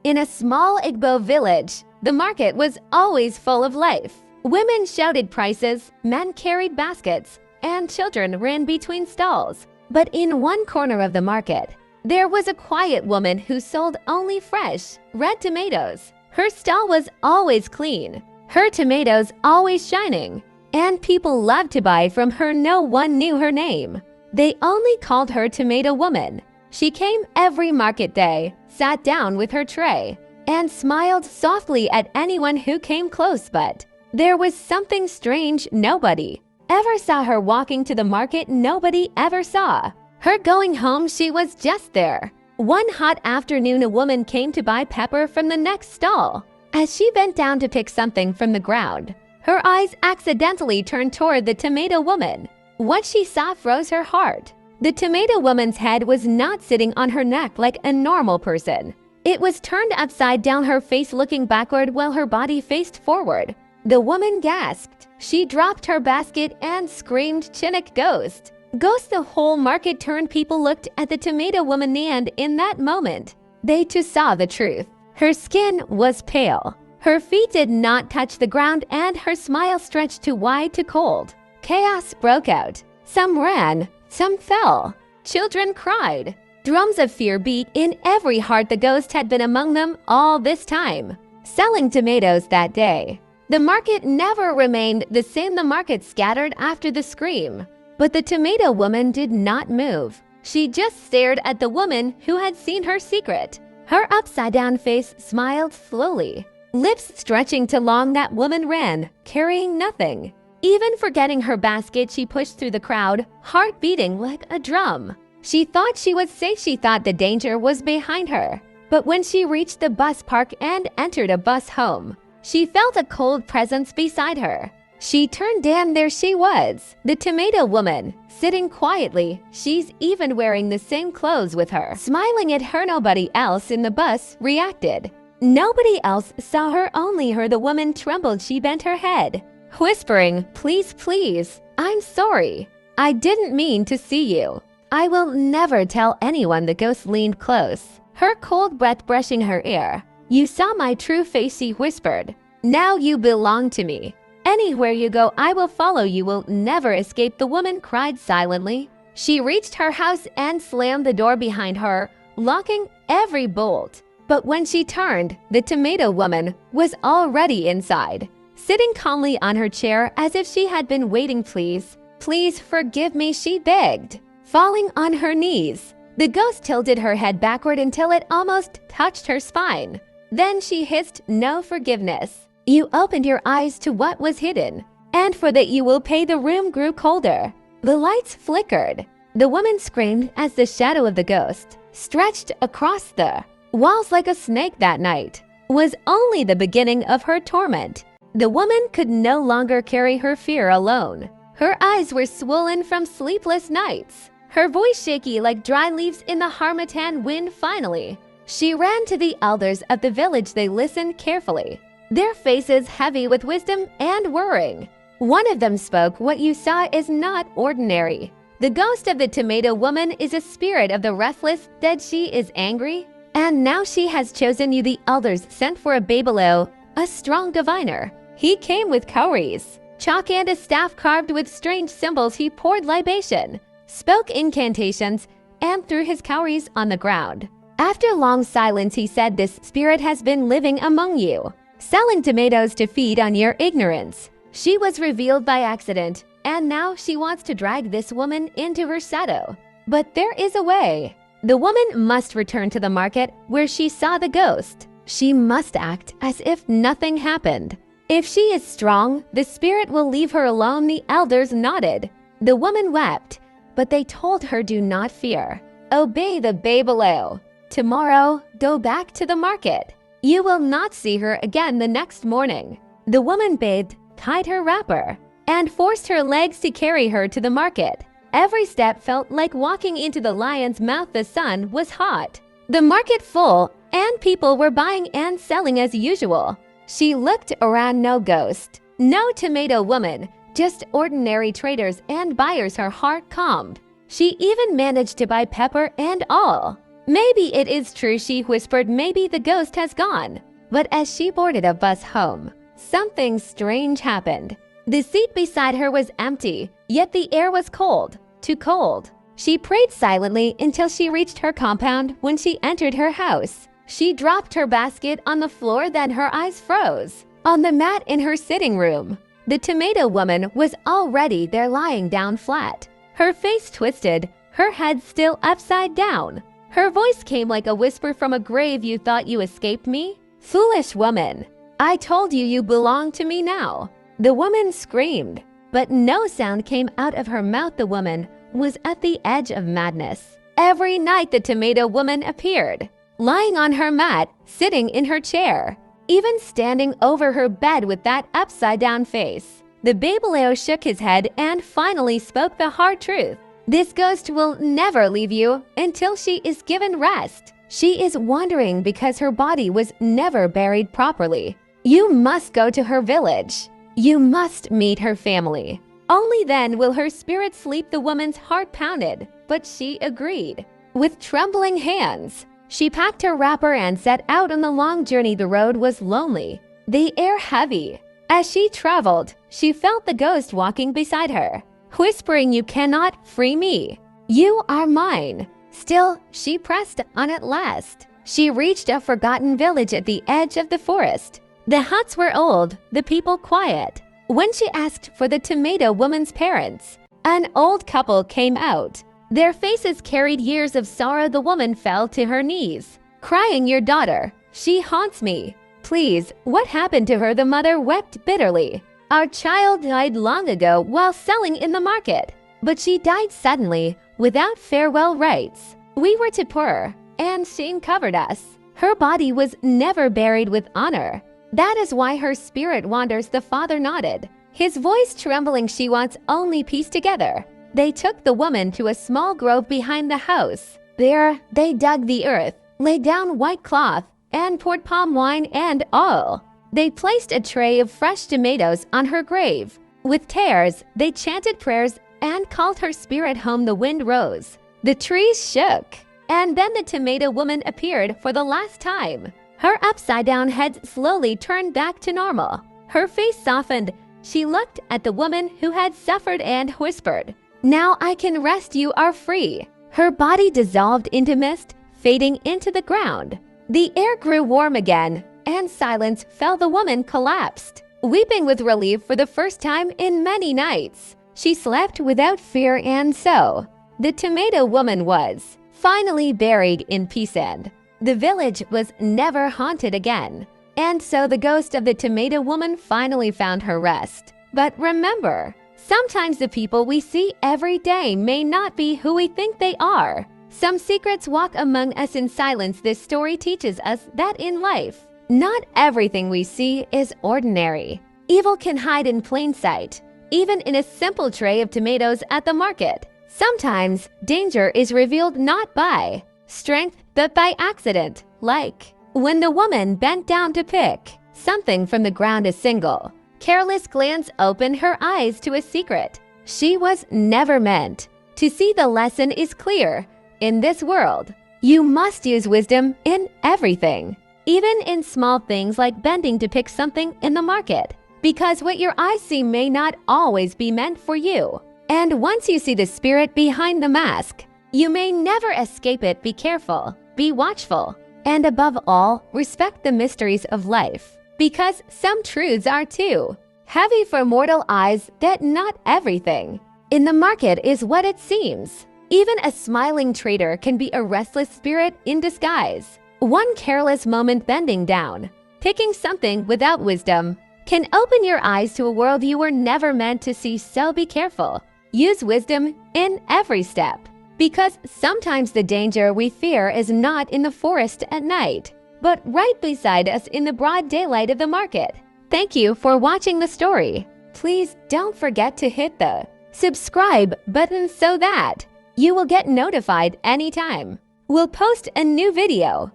In a small Igbo village, the market was always full of life. Women shouted prices, men carried baskets, and children ran between stalls. But in one corner of the market, there was a quiet woman who sold only fresh, red tomatoes. Her stall was always clean, her tomatoes always shining, and people loved to buy from her. No one knew her name. They only called her Tomato Woman. She came every market day, sat down with her tray, and smiled softly at anyone who came close, but there was something strange. Nobody ever saw her walking to the market. Nobody ever saw her going home. She was just there. One hot afternoon, a woman came to buy pepper from the next stall. As she bent down to pick something from the ground, her eyes accidentally turned toward the Tomato Woman. What she saw froze her heart. The Tomato Woman's head was not sitting on her neck like a normal person. It was turned upside down, her face looking backward while her body faced forward. The woman gasped. She dropped her basket and screamed, "Chinnock, ghost! Ghost!" The whole market turned. People looked at the Tomato Woman, and in that moment, they too saw the truth. Her skin was pale. Her feet did not touch the ground, and her smile stretched too wide, too cold. Chaos broke out. Some ran, some fell. Children cried. Drums of fear beat in every heart. The ghost had been among them all this time, selling tomatoes that day. The market never remained the same. The market scattered after the scream. But the Tomato Woman did not move. She just stared at the woman who had seen her secret. Her upside-down face smiled slowly, lips stretching too long. That woman ran, carrying nothing. Even forgetting her basket, she pushed through the crowd, heart beating like a drum. She thought she was safe. She thought the danger was behind her. But when she reached the bus park and entered a bus home, she felt a cold presence beside her. She turned, and there she was, the Tomato Woman, sitting quietly. She's even wearing the same clothes with her, smiling at her. Nobody else in the bus reacted. Nobody else saw her, only her. The woman trembled. She bent her head, whispering, "Please, please, I'm sorry. I didn't mean to see you. I will never tell anyone." The ghost leaned close, her cold breath brushing her ear. "You saw my true face," she whispered. "Now you belong to me. Anywhere you go, I will follow. You will never escape." The woman cried silently. She reached her house and slammed the door behind her, locking every bolt. But when she turned, the Tomato Woman was already inside, sitting calmly on her chair as if she had been waiting. "Please, please forgive me," she begged, falling on her knees. The ghost tilted her head backward until it almost touched her spine. Then she hissed, "No forgiveness. You opened your eyes to what was hidden, and for that you will pay." The room grew colder. The lights flickered. The woman screamed as the shadow of the ghost stretched across the walls like a snake. That night was only the beginning of her torment. The woman could no longer carry her fear alone. Her eyes were swollen from sleepless nights, her voice shaky like dry leaves in the harmattan wind. Finally, she ran to the elders of the village. They listened carefully, their faces heavy with wisdom and worrying. One of them spoke, "What you saw is not ordinary. The ghost of the Tomato Woman is a spirit of the restless dead. She is angry, and now she has chosen you." The elders sent for a babalo, a strong diviner. He came with cowries, chalk, and a staff carved with strange symbols. He poured libation, spoke incantations, and threw his cowries on the ground. After long silence, he said, "This spirit has been living among you, selling tomatoes to feed on your ignorance. She was revealed by accident, and now she wants to drag this woman into her shadow. But there is a way. The woman must return to the market where she saw the ghost. She must act as if nothing happened. If she is strong, the spirit will leave her alone." The elders nodded. The woman wept, but they told her, "Do not fear. Obey the babalo. Tomorrow, go back to the market. You will not see her again." The next morning, the woman bathed, tied her wrapper, and forced her legs to carry her to the market. Every step felt like walking into the lion's mouth. The sun was hot, the market full, and people were buying and selling as usual. She looked around. No ghost, no Tomato Woman, just ordinary traders and buyers. Her heart calmed. She even managed to buy pepper and all. Maybe it is true, she whispered. Maybe the ghost has gone. But as she boarded a bus home, something strange happened. The seat beside her was empty, yet the air was cold, too cold. She prayed silently until she reached her compound. When she entered her house, she dropped her basket on the floor, then her eyes froze. On the mat in her sitting room, the tomato woman was already there, lying down flat. Her face twisted, her head still upside down. Her voice came like a whisper from a grave. You thought you escaped me? Foolish woman, I told you you belong to me now. The woman screamed, but no sound came out of her mouth. The woman was at the edge of madness. Every night the tomato woman appeared, lying on her mat, sitting in her chair, even standing over her bed with that upside-down face. The Babyleo shook his head and finally spoke the hard truth. This ghost will never leave you until she is given rest. She is wandering because her body was never buried properly. You must go to her village. You must meet her family. Only then will her spirit sleep. The woman's heart pounded, but she agreed. With trembling hands, she packed her wrapper and set out on the long journey. The road was lonely, the air heavy. As she traveled, she felt the ghost walking beside her, whispering, "You cannot free me. You are mine." Still, she pressed on at last. She reached a forgotten village at the edge of the forest. The huts were old, the people quiet. When she asked for the tomato woman's parents, an old couple came out. Their faces carried years of sorrow. The woman fell to her knees, crying, "Your daughter, she haunts me. Please, what happened to her?" The mother wept bitterly. "Our child died long ago while selling in the market, but she died suddenly, without farewell rites. We were too poor, and shame covered us. Her body was never buried with honor. That is why her spirit wanders." The father nodded, his voice trembling. "She wants only peace together." They took the woman to a small grove behind the house. There, they dug the earth, laid down white cloth, and poured palm wine and oil. They placed a tray of fresh tomatoes on her grave. With tears, they chanted prayers and called her spirit home. The wind rose, the trees shook, and then the tomato woman appeared for the last time. Her upside-down head slowly turned back to normal. Her face softened. She looked at the woman who had suffered and whispered, "Now I can rest. You are free." Her body dissolved into mist, fading into the ground. The air grew warm again, and silence fell. The woman collapsed, weeping with relief for the first time in many nights. She slept without fear, and so the tomato woman was finally buried in peace, and the village was never haunted again. And so the ghost of the tomato woman finally found her rest. But remember, sometimes the people we see every day may not be who we think they are. Some secrets walk among us in silence. This story teaches us that in life, not everything we see is ordinary. Evil can hide in plain sight, even in a simple tray of tomatoes at the market. Sometimes danger is revealed not by strength, but by accident, like when the woman bent down to pick something from the ground. A single careless glance opened her eyes to a secret she was never meant to see. The lesson is clear. In this world, you must use wisdom in everything, even in small things like bending to pick something in the market, because what your eyes see may not always be meant for you. And once you see the spirit behind the mask, you may never escape it. Be careful, be watchful, and above all, respect the mysteries of life, because some truths are too heavy for mortal eyes that not everything in the market is what it seems. Even a smiling trader can be a restless spirit in disguise. One careless moment bending down, picking something without wisdom, can open your eyes to a world you were never meant to see. So be careful. Use wisdom in every step, because sometimes the danger we fear is not in the forest at night, but right beside us in the broad daylight of the market. Thank you for watching the story. Please don't forget to hit the subscribe button so that you will get notified anytime we'll post a new video.